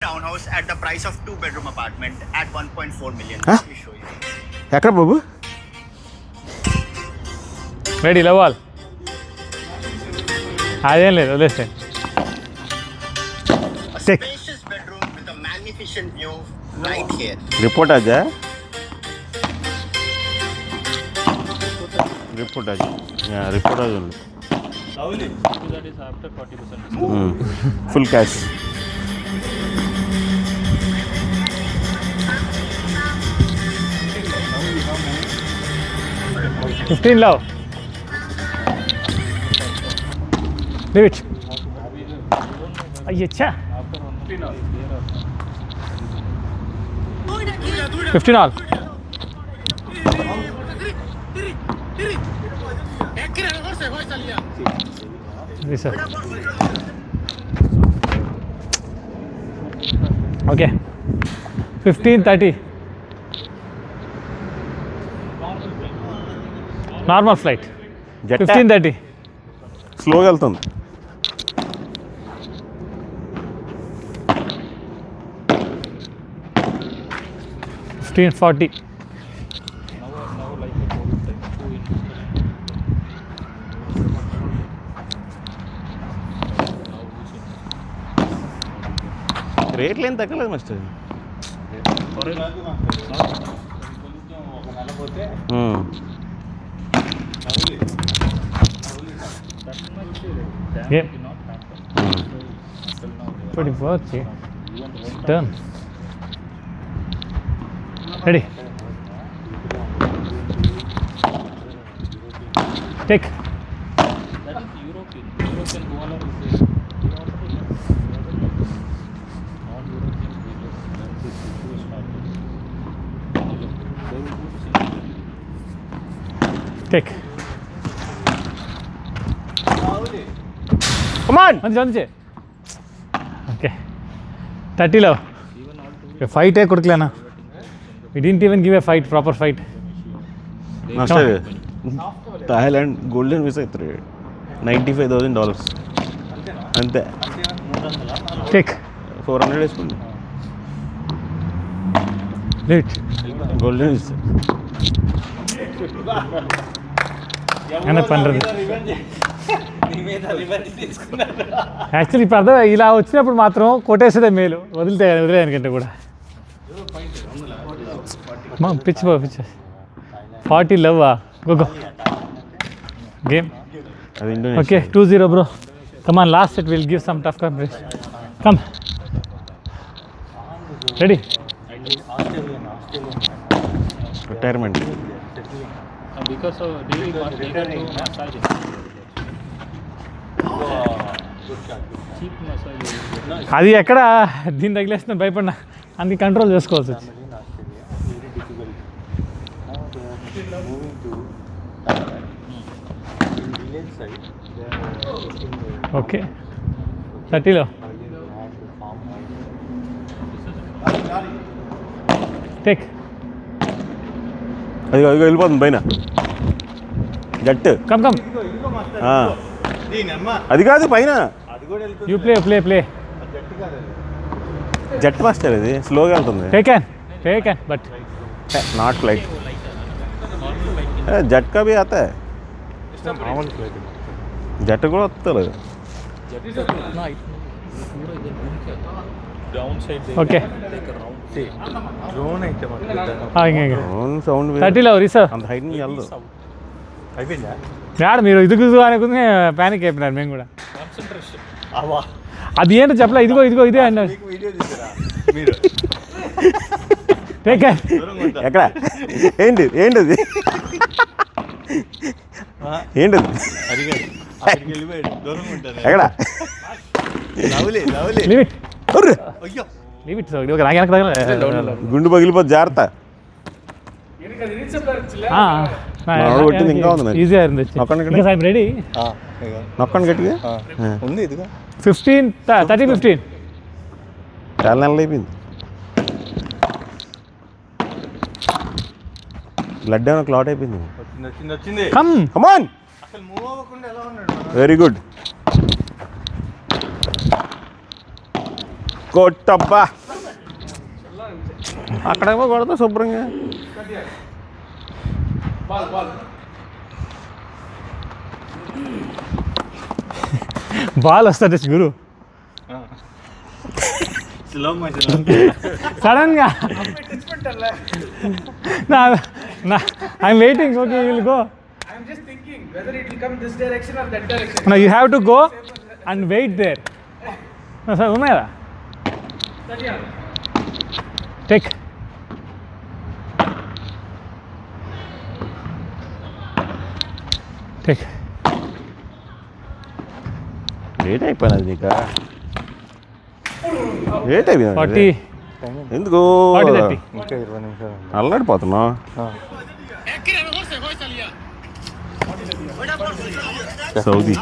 townhouse at the price of 2-bedroom apartment at 1.4 million. Let me show you. ఎక్కడ బాబు? Ready లవాల్ అదేం లేదు వదిలేస్తే A spacious bedroom with a magnificent view right here. రిపోర్టాజా? Reportage reportage ఉంది. Full cash. Fifteen love leave it అయ్యచ్చా 15 all sir okay 15:30 normal flight 15:30 స్లోగా వెళ్తుంది. $15:40 రేట్లు ఏం తగ్గలేదు master. Yeah. 24, see. Turn. Ready. Take. That is European. European dollar is non-European billions. That is US market. They will do similar. Take. Come on. మంచి okay 30లో ఫైటే కొడుకులేనా we didn't even give a fight proper fight master Thailand golden visa ఇస్తారు $95,000 అంతే. Take 400 వేసుకోండి late golden visa. என்ன பண்ணுறது actually ఇప్పుడు అర్థం ఇలా వచ్చినప్పుడు మాత్రం కొట్టేసేదే మేలు వదిలేదానికంటే కూడా పిచ్చి 40 లవ్వా గో గేమ్ అది okay 2-0 bro come on last set will give some tough come ready retirement. Because of daily massage. Cheap massage. అది ఎక్కడ దీన్ని తగిలేసిన భయపడినా అందుకే కంట్రోల్ చేసుకోవాల్సి వచ్చి ఓకే 30లో టేక్ అది వెళ్ళిపోతుంది పైన జట్టు. కమ్ అది కాదు పైన యూ ప్లే జట్ మాస్టర్. ఇది స్లోగా వెళ్తుంది. Take but not flight. Jet కా భీ ఆతా హై. జట్ కూడా వస్తుంది. ఓకే Drone అయితే సౌండ్ 30లో రీసర్ అంత హైట్ నుంచి వెళ్దు. అయిపోయిందా? యాడ మీరు ఇదిగు అనుకుని ప్యానిక్ అయిపోయినారు మేము కూడా. అది ఏంటో చెప్పలే. ఇదిగో ఇదే అన్నారు. మీరు టేక్ ఎక్కడ ఏంటిది ఏంటిది ఎక్కడ లీవ్ ఇట్ గుండు పగిలిపోతే జాగ్రత్త. కొట్టింది ఇంకా ఉంది. ఈజీ అయింది. రెడీ నొక్కండి గట్టిగా ఉంది. ఇదిగా 30-15 చాలా నెలలు అయిపోయింది. బ్లడ్ ఏమైనా క్లాట్ అయిపోయింది. వచ్చింది. Come on. అసలు మూవ్ అవ్వకుండా ఎలా ఉన్నాడు? Very good. కొట్టబ్బా అక్కడేమో కొడతా శుభ్రంగా. బాల్ వస్తుంది గురు సడన్గా. I'm waiting. Okay, will go. I'm just thinking whether it will come this direction or that direction. No, you have to go and wait there. No, sir, Umayra. Take. Take. Late అయిపోయినది నీకు. Late అయిపోయింది 40. ఎందుకు 40, 30. అల్లాడిపోతున్నావు. Saudi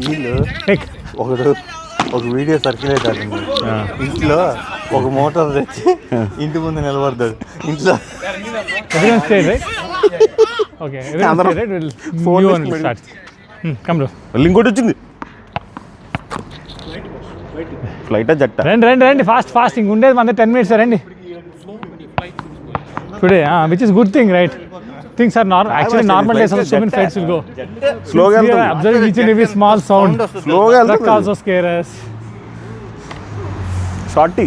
వీళ్ళు Take. ఒక video circulate అవుతుంది. ఇంట్లో ఒక మోటార్ తెచ్చి ఇంటి ముందు నిలబడతాడు. ఇంట్లో Everyone stay, right? Okay, everyone stay, right? We'll Phone new one will display. start. Come bro. మళ్ళీ ఇంకోటి వచ్చింది. ఫ్లైటా జట్టా? రండి ఫాస్ట్ ఇంక ఉండేది మన 10 minutes రండి today, which is good thing, right? Things are normal. Actually, normal days also so many flights will go. స్లోగా We are observing each and every small sound. స్లోగా Truck also scare us. Shorty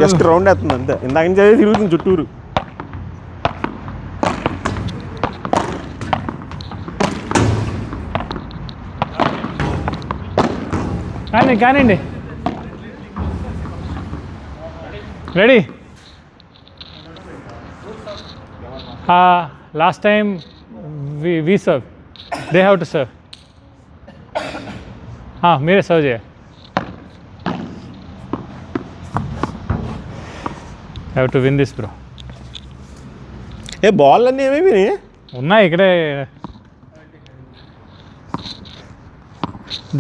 just round వేస్తుంది అంతే. ఇందాక నుంచి అదే తిరుగుతుంది చుట్టూరు. కానివ్వండి. Ready. Last time we serve. They have to serve. మీరే సర్వ్ చేయాలి. Have to win this bro. ఏ బాల్ అన్నీ ఏమేమి ఉన్నాయి ఇక్కడే,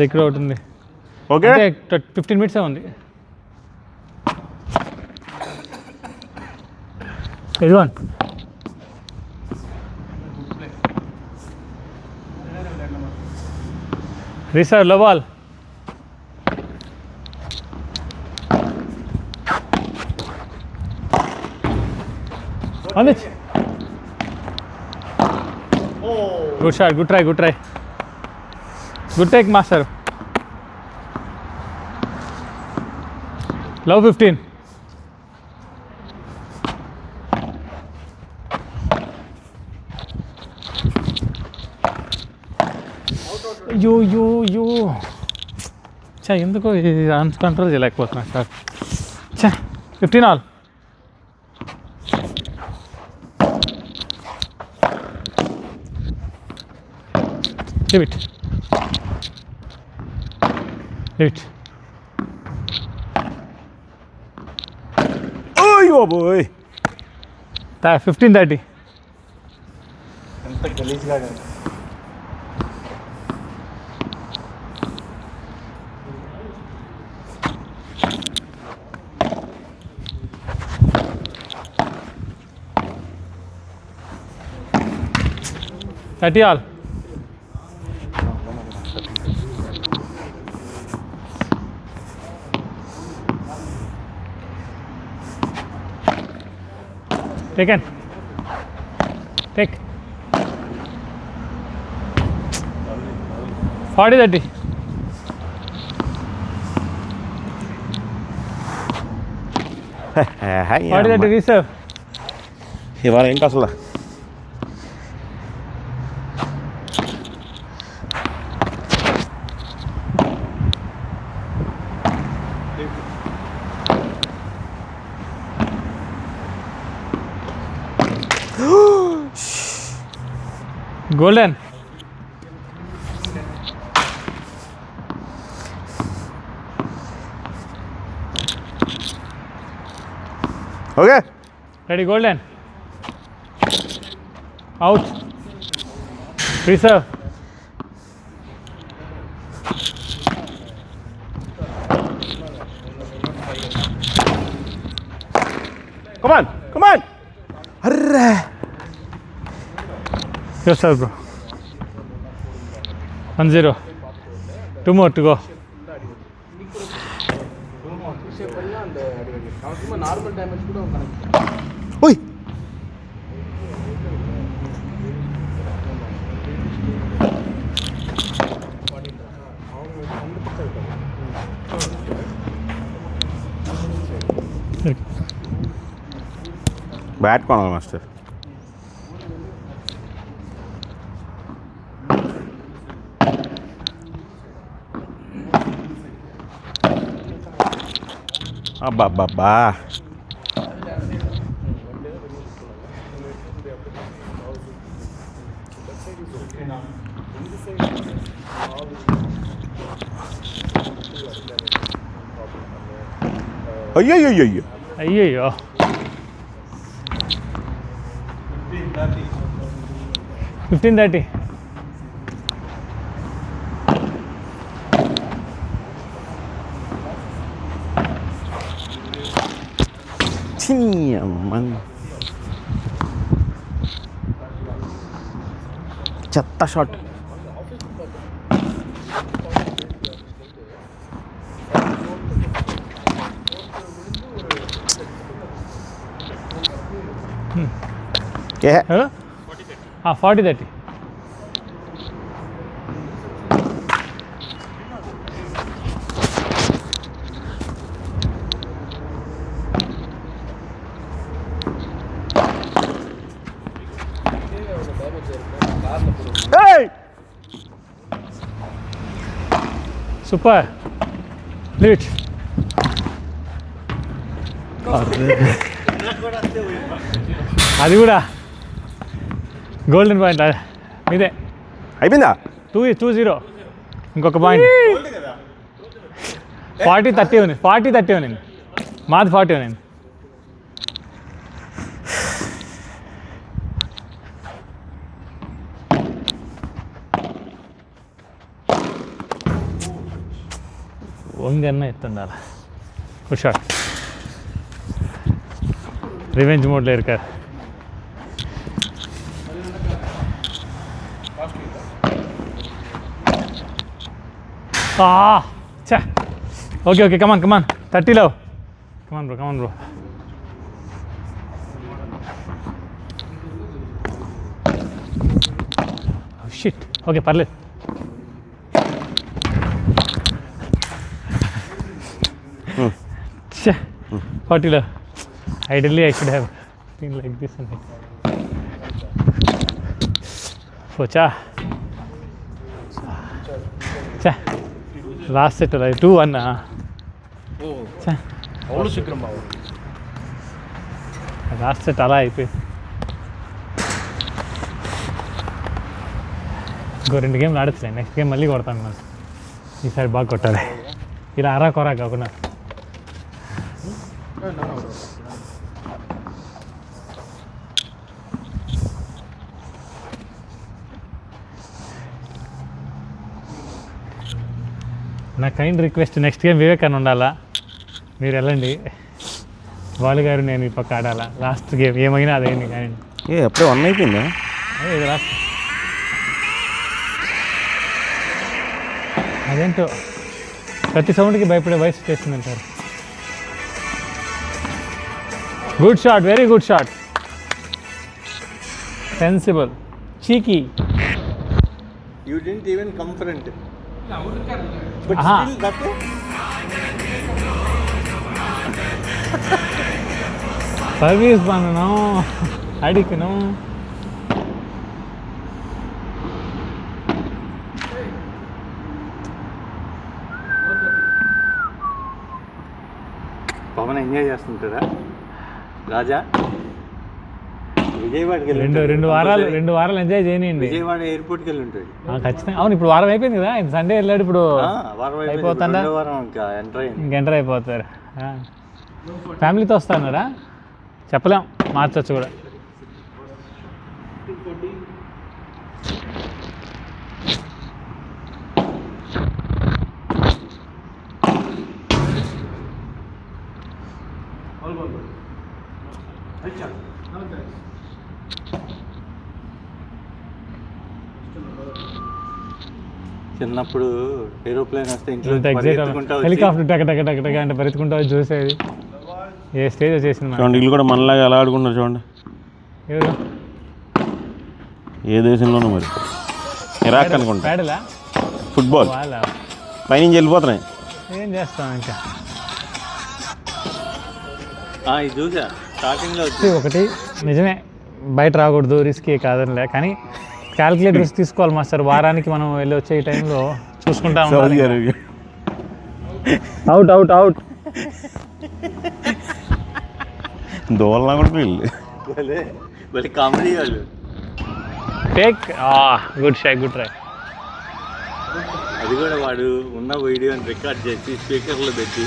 దగ్గర ఒకటి ఉంది. ఓకే 15 minutes ఉంది. ఇదిగోండి. రీసర్ లో బాల్. అందించి. Good shot, good try, good take master. Love 15. You చా ఎందుకో కంట్రోల్ చేయలేకపోతున్నా సార్. చా 15 all. Leave it. ఓయ్ బాబోయ్. 15-30. ఎంత గలీజ్గా all. Take 40-30. రీసర్వ్. ఇవాళ ఏంటి అసలు? Golden. Okay Ready, golden. Out. Reserve. Come on. Array. Your serve, bro. 1-0. 2 more to go. Abhishek பண்ணலாம் அந்த அவன் சும்மா நார்மல் டேமேஜ் கூட அவன் கணக்கு ஓய் బ్యాట్ కొనాలి మాస్టర్. అబ్బా అయ్యో అయ్యయ్యో 15:30. అమ్మన్ చెత్త షాట్. ఏ 40-30. సూపర్ లీవ్ అది కూడా గోల్డెన్ పాయింట్ ఇదే అయిపోయిందా? 2-0 ఇంకొక పాయింట్. 40-30 ఉంది. 40-30 ఉంది. మాది 40 ఉంది. వంగన్న ఎత్తుండాలి. Good shot. రివెంజ్ మోడ్లో இருக்கார். ఛా ఓకే కమాన్ 30లో కమాన్ బ్రో షిట్ ఓకే పర్లేదు. ఛా 40లో ideally I should have been like this and పోచా ఛా లాస్ట్ సెట్ 2-1 ఛా அவ்வளோ சீக்கிரமா లాస్ట్ సెట్ అలా అయిపోయింది. ఇంకో 2 గేమ్లు ఆడచ్చులే. నెక్స్ట్ గేమ్ మళ్ళీ కొడతాను మనం. ఈసారి బాగా కొట్టాలి. ఇలా అరా కొరా కాకుండా. నా kind request next game Vivek అని ఉండాలా. మీరు వెళ్ళండి. వాళ్ళు గారు నేను ఈ పక్క ఆడాలా. లాస్ట్ గేమ్ ఏమైనా అదైంది కానీ అప్పుడే 1 అయిపోయిందా? అదే ఇది లాస్ట్. అదేంటో ప్రతి సౌండ్కి భయపడే వయసు చేస్తుందంటారు. Good shot, very good shot. Sensible, cheeky. You didn't even confront. But Aha. still that way. Service பண்ணணும், அடிக்கணும். పవన్ ఎంజాయ్ చేస్తుంటారా రాజా? విజయవాడకి రెండు వారాలు ఎంజాయ్ చేయనియండి. విజయవాడ ఎయిర్పోర్ట్కి వెళ్ళి ఉంటుంది ఖచ్చితంగా. అవును, ఇప్పుడు వారం అయిపోయింది కదా. సండే వెళ్ళాడు, ఇప్పుడు అయిపోతుందా? ఇంక ఎంటర్ అయిపోతారు. ఫ్యామిలీతో వస్తాన్నారా? చెప్పలేం, మార్చచ్చు కూడా. చిన్నప్పుడు ఏరోప్లేన్ వస్తే ఇంట్లో ఇంత ఎగ్జైట్ హెలికాప్టర్ టక టక టక టక అంటే పరిగెత్తుకుంటా వచ్చి చూసేది. ఏ స్టేజ్ వచ్చేసింది చూడండి వీళ్ళు కూడా మనలాగా ఎలా ఆడుకున్నారు చూడండి. ఎవరు ఏ దేశంలోనూ మరి ఇరాక్ అనుకుంటా. ప్యాడలా ఫుట్బాల్ వాళ్ళ పైనుంచి వెళ్ళిపోతున్నాయి. ఏం చేస్తాం ఇంకా. ఇది చూసా స్టార్టింగ్లో ఒకటి నిజమే, బయట రాకూడదు, రిస్క్ కాదనిలే, కానీ క్యాల్కులేట్ రిస్క్ తీసుకోవాలి మాస్టర్. వారానికి మనం వెళ్ళి వచ్చే ఈ టైంలో చూసుకుంటా సౌదీ ఉంటాం. Arabia out out out. దోవలనా కూడా వీళ్ళు. మళ్ళీ కామెడీ వాళ్ళు. Take good shy, good try. అది కూడా వాడు ఉన్న వీడియోని రికార్డ్ చేసి స్పీకర్లో పెట్టి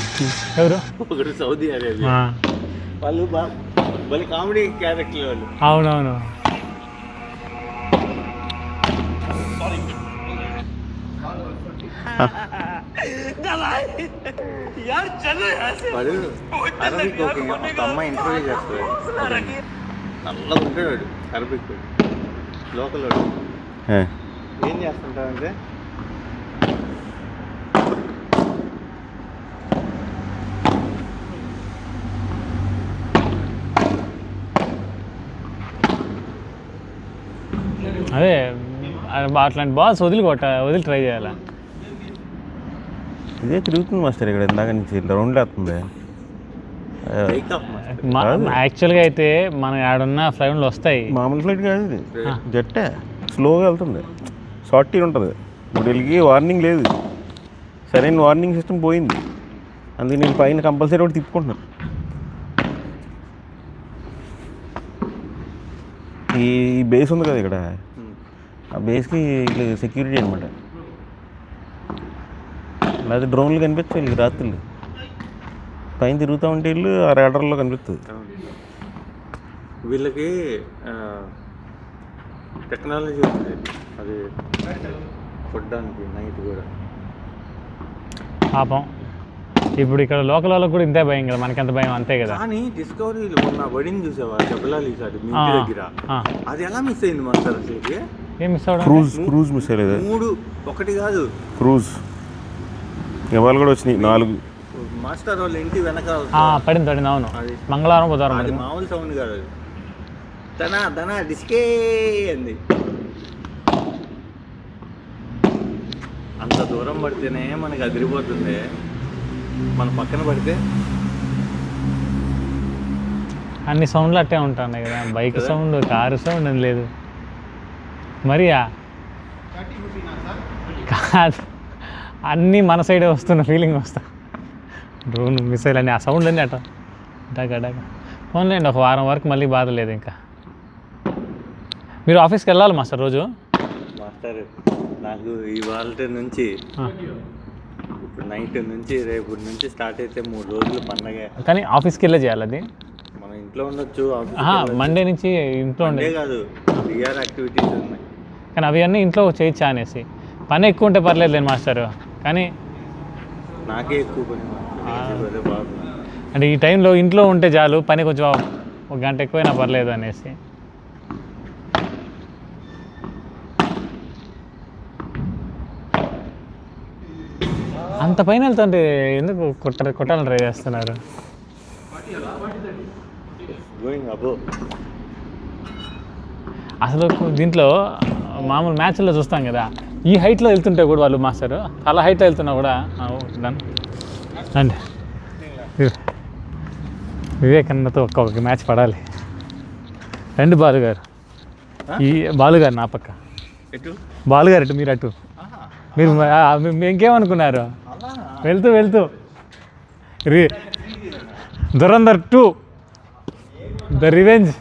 ఎవరు ఒకటి సౌదీ అరేబియా వాళ్ళు మళ్ళీ కామెడీ క్యారెక్టర్ వాళ్ళు. అవునవును. వాడు అరబిక్ ఒక అమ్మాయి ఇంటర్వ్యూ చేస్తాడు, నల్లగా ఉంటాడు వాడు, అరబిక్ లోకల్ వాడు. ఏం చేస్తుంటాడంటే అదే అట్లాంటి బాల్స్ వదిలి ట్రై చేయాలి. ఇదే తిరుగుతుంది మాస్టర్ ఇక్కడ ఇందాక నుంచి రౌండ్ వేస్తుంది. యాక్చువల్గా అయితే మనం ఆడున్న ఫ్లైట్లో వస్తాయి. మామూలు ఫ్లైట్ కాదు ఇది, జట్టే స్లోగా వెళ్తుంది, షార్ట్ ఉంటుంది. ఇప్పుడు వీళ్ళకి వార్నింగ్ లేదు, సరైన వార్నింగ్ సిస్టమ్ పోయింది. అందుకే నేను పైన కంపల్సరీ ఒకటి తిప్పుకుంటున్నాను. ఈ బేస్ ఉంది కదా ఇక్కడ, ఆ బేస్కి ఇట్లా సెక్యూరిటీ అనమాట. లేదా డ్రోన్లు కనిపిస్తాయి వీళ్ళకి రాత్రులు, పైన తిరుగుతూ ఉంటే వీళ్ళు ఆ రాడర్లో కనిపిస్తుంది. వీళ్ళకి టెక్నాలజీ ఉంది, అది కొట్టడానికి నైట్ కూడా. పాపం ఇప్పుడు ఇక్కడ లోకల్ వాళ్ళకి కూడా ఇంతే భయం కదా, మనకి ఎంత భయం అంతే కదా. కానీ డిస్కవరీలో మొన్న వడిని చూసావా జబలాలి సార్ మీ ఇంటి దగ్గర, అది ఎలా మిస్ అయింది మాస్టర్ అసలుకి? ఏం మిస్ అవ్వడం? Cruise miss అయ్యలేదు. 3 ఒకటి కాదు క్రూజ్ ఇవాళ కూడా వచ్చినాయి 4. మాస్టర్ వాళ్ళ ఇంటి వెనక పడింది అవును, మంగళవారం బుధవారం. అది మామూలు సౌండ్ కాదు, అది తన డిస్కే అంది. అంత దూరం పడితేనే మనకి అదిరిపోతుంది, మన పక్కన పడితే అన్ని సౌండ్లు అట్టే ఉంటున్నాయి కదా. బైక్ సౌండ్, కారు సౌండ్ అని లేదు మరియా కాదు, అన్నీ మన సైడే వస్తున్న ఫీలింగ్ వస్తా. డ్రోన్ మిసైల్ అని ఆ సౌండ్ అన్నీ అట డగ ఫోన్లేండి. ఒక వారం వరకు మళ్ళీ బాధ లేదు ఇంకా. మీరు ఆఫీస్కి వెళ్ళాలి మాస్టర్ రోజు? మాస్టర్ నాకు ఇవాళ నుంచి ఇప్పుడు నైట్ నుంచి రేపు నుంచి స్టార్ట్ అయితే 3 రోజులు పండగ. కానీ ఆఫీస్కి వెళ్ళే చేయాలి అది. మనం ఇంట్లో ఉండొచ్చు, మండే నుంచి ఇంట్లో ఉండే కాదు, రియార్ యాక్టివిటీస్ ఉన్నాయి. కానీ అవి అన్నీ ఇంట్లో చేయొచ్చా అనేసి. పని ఎక్కువ ఉంటే పర్లేదు లేని మాస్టర్, కానీ నాకే ఎక్కువ పని బాబు. అంటే ఈ టైంలో ఇంట్లో ఉంటే చాలు, పని కొంచెం 1 గంట ఎక్కువైనా పర్లేదు అనేసి. అంత పైన వెళ్తుంటే ఎందుకు కొట్టాలని ట్రై చేస్తున్నారు? అసలు దీంట్లో మామూలు మ్యాచ్లో చూస్తాం కదా, ఈ హైట్లో వెళ్తుంటే కూడా వాళ్ళు మాస్టర్ అలా హైట్లో వెళ్తున్నా కూడా అండి వివేకన్నతో ఒక్కొక్క మ్యాచ్ పడాలి. రండి బాలుగారు, ఈ బాలుగారు నా పక్క, బాలుగారు అటు మీరు అటు. మీరు ఇంకేమనుకున్నారు? వెళ్తూ దురంధర్ 2 ద రివెంజ్.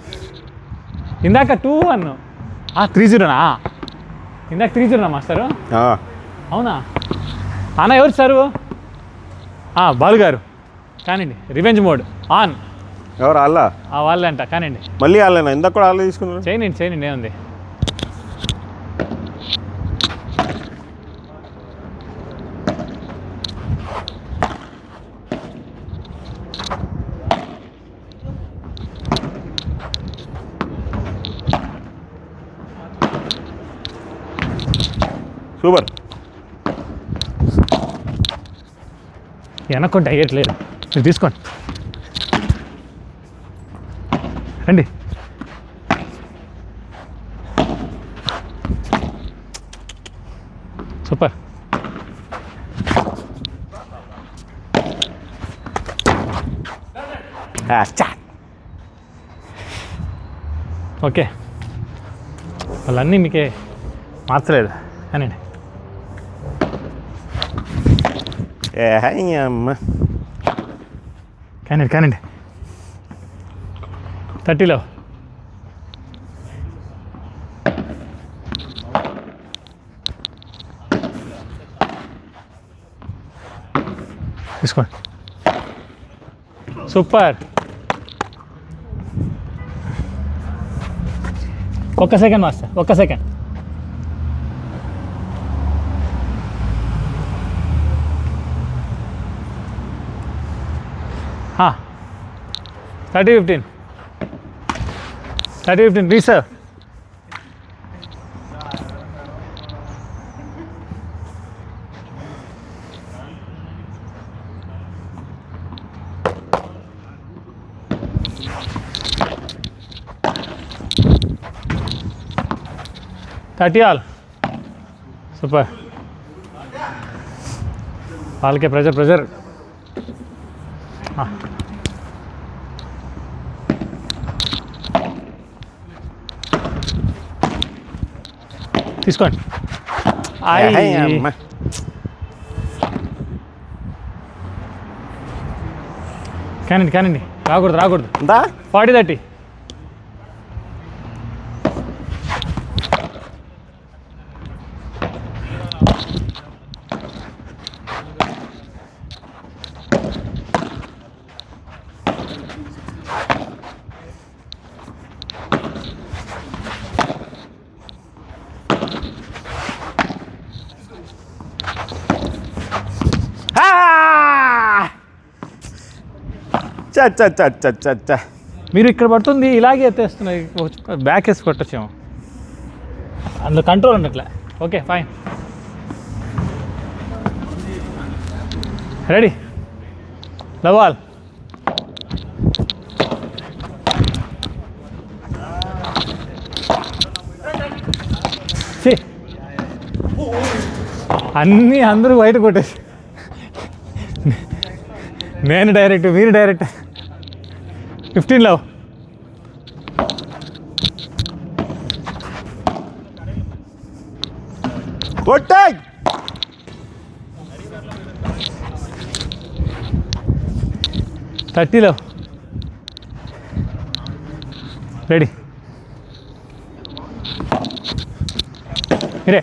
ఇందాక 2-1 3-0నా? ఇందాక 3-0నా మాస్టరు? అవునా అన్న? ఎవరు సారు? బాలుగారు కానివ్వండి. Revenge mode on. ఎవరు అల్లా? వాళ్ళే అంట కానివ్వండి. మళ్ళీ వాళ్ళేనా? ఇందాక కూడా వాళ్ళే తీసుకున్నారు. చేయనండి ఏముంది. సూపర్. వెనక్కుంటే అయ్యట్లేదు. మీరు తీసుకోండి, రండి. సూపర్. ఓకే, వాళ్ళన్నీ మీకే మార్చలేదు కానండి. అమ్మ కానండి 30లో. తీసుకోండి. సూపర్. ఒక్క సెకండ్ మాస్టర్, ఒక్క సెకండ్. हाँ 30-15 రీసర్వ్. ఆల్. సూపర్. వాళ్ళకే ప్రెజర్. తీసుకోండి. కానండి రాకూడదు. 40-30. మీరు ఇక్కడ పడుతుంది, ఇలాగే ఎత్తేస్తున్నాయి. బ్యాక్ వేసి కొట్టొచ్చాము, అందులో కంట్రోల్ ఉండట్లే. Okay fine, ready. Love all. అందరూ బయట కొట్టేసి, నేను డైరెక్ట్, మీరు డైరెక్ట్. 15 లవ్. కొట్టాయి. 30 లవ్. రెడీ. మీరే.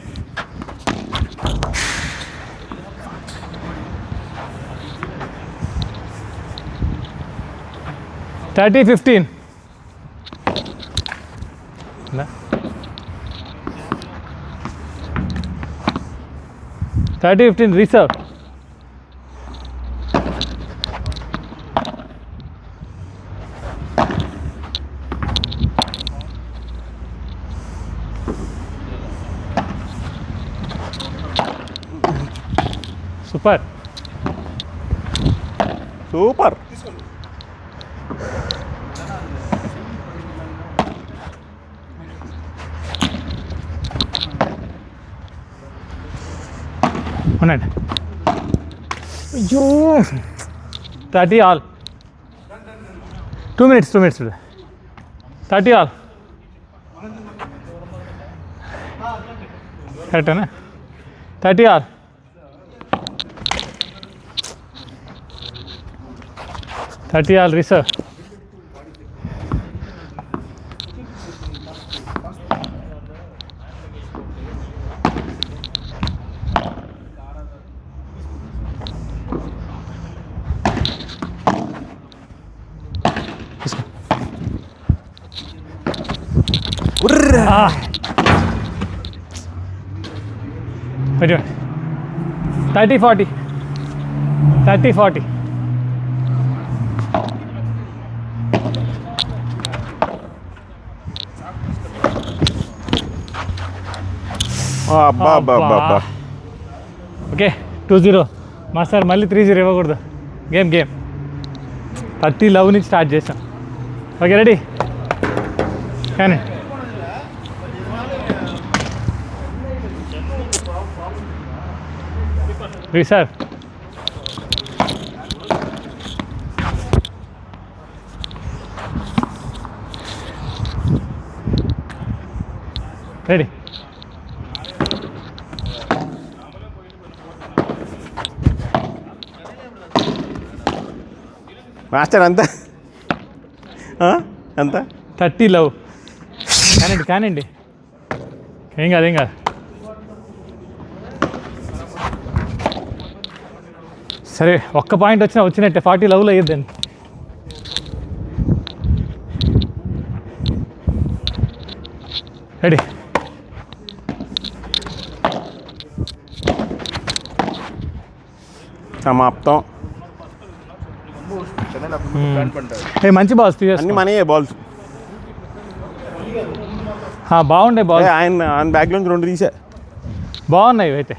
థర్టీ 15. 30-15 రీసర్వ్. సూపర్. ఉండండి. అయ్యో 30 ఆల్. 2 minutes 30 all. కరెక్టేనా? 30 ఆల్. రీసర్వ్. Wait. 30-40. అబ్బా. ఓకే 2-0. మాస్టర్ మళ్ళీ 3-0 ఇవ్వకూడదు. గేమ్ 30 లవ్ నుంచి స్టార్ట్ చేసాం. ఓకే రెడీ కానీ సార్ రెడీ మాస్టర్ అంత ఎంత 30 లవ్ కానండి ఏం కాదు సరే ఒక్క పాయింట్ వచ్చినట్టే 40 లవ్లో అయ్యిద్దండి. రెడీ సమాప్తం. మంచి బాల్స్ అన్ని తీసేసి మనయే బాల్స్. బాగుండే బాల్ ఆయన బ్యాగ్లోంచి 2 తీసా. బాగున్నాయి అయితే.